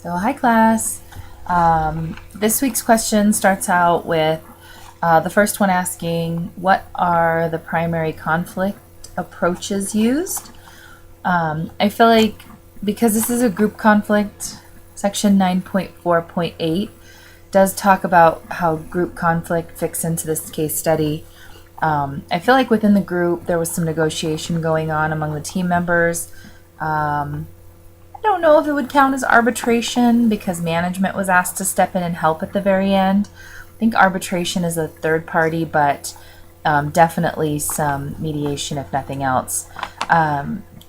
So, hi class. This week's question starts out with the first one asking, what are the primary conflict approaches used? I feel like because this is a group conflict, section 9.4.8 does talk about how group conflict fits into this case study. I feel like within the group there was some negotiation going on among the team members. I don't know if it would count as arbitration because management was asked to step in and help at the very end. I think arbitration is a third party, but definitely some mediation if nothing else.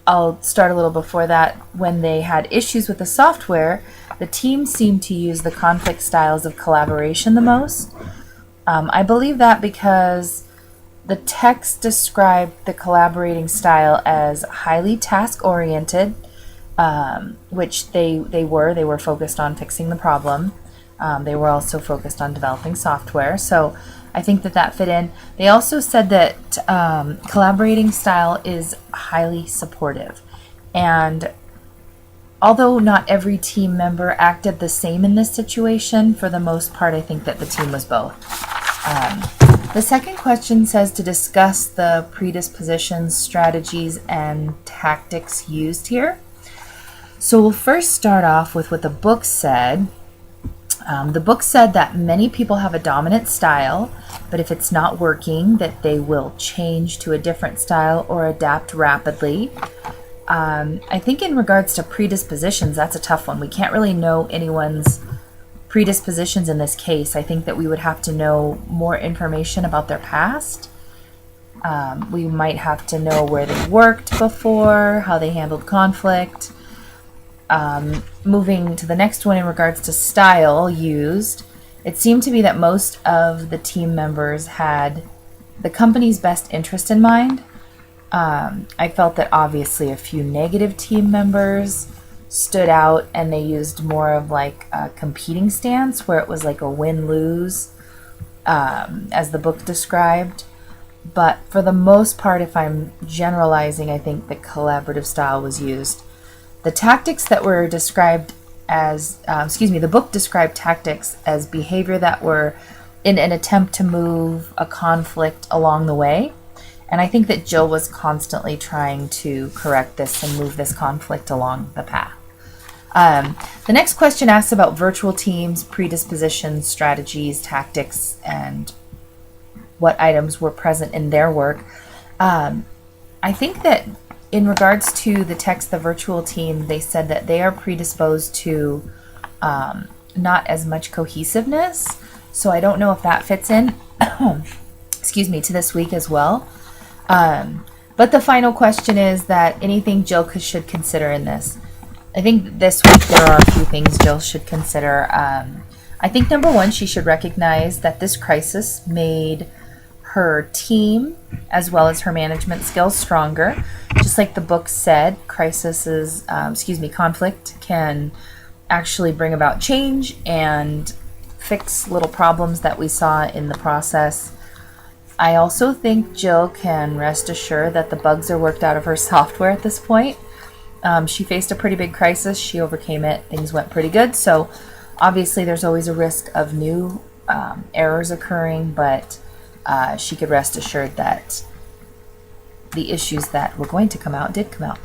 I'll start a little before that. When they had issues with the software, the team seemed to use the conflict styles of collaboration the most. I believe that because the text described the collaborating style as highly task-oriented, which they were focused on fixing the problem. They were also focused on developing software. So I think that fit in. They also said that collaborating style is highly supportive. And although not every team member acted the same in this situation, for the most part, I think that the team was both. The second question says to discuss the predispositions, strategies, and tactics used here. So we'll first start off with what the book said. The book said that many people have a dominant style, but if it's not working, that they will change to a different style or adapt rapidly. I think in regards to predispositions, that's a tough one. We can't really know anyone's predispositions in this case. I think that we would have to know more information about their past. We might have to know where they worked before, how they handled conflict. Moving to the next one in regards to style used, it seemed to be that most of the team members had the company's best interest in mind. I felt that obviously a few negative team members stood out and they used more of like a competing stance where it was like a win-lose, as the book described. But for the most part, if I'm generalizing, I think the collaborative style was used. The tactics that were described as, the book described tactics as behavior that were in an attempt to move a conflict along the way. And I think that Jill was constantly trying to correct this and move this conflict along the path. The next question asks about virtual teams, predispositions, strategies, tactics, and what items were present in their work. I think that in regards to the text, the virtual team, they said that they are predisposed to not as much cohesiveness. So I don't know if that fits in, to this week as well. But the final question is that anything Jill should consider in this. I think this week there are a few things Jill should consider. I think number one, she should recognize that this crisis made her team as well as her management skills stronger. Just like the book said, conflict can actually bring about change and fix little problems that we saw in the process. I also think Jill can rest assured that the bugs are worked out of her software at this point. She faced a pretty big crisis. She overcame it. Things went pretty good. So obviously there's always a risk of new errors occurring, but she could rest assured that the issues that were going to come out did come out.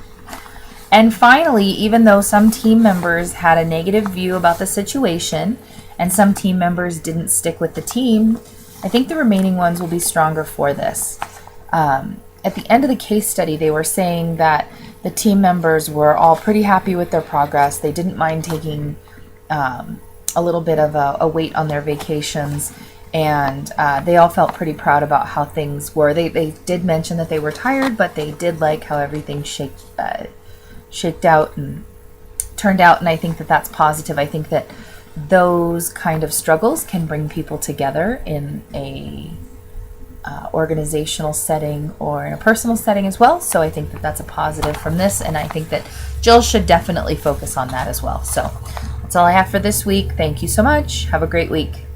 And finally, even though some team members had a negative view about the situation and some team members didn't stick with the team, I think the remaining ones will be stronger for this. At the end of the case study, they were saying that the team members were all pretty happy with their progress. They didn't mind taking a little bit of a wait on their vacations. And they all felt pretty proud about how things were. They did mention that they were tired, but they did like how everything shaked out and turned out. And I think that that's positive. I think that those kind of struggles can bring people together in a organizational setting or in a personal setting as well. So I think that that's a positive from this. And I think that Jill should definitely focus on that as well. So that's all I have for this week. Thank you so much. Have a great week.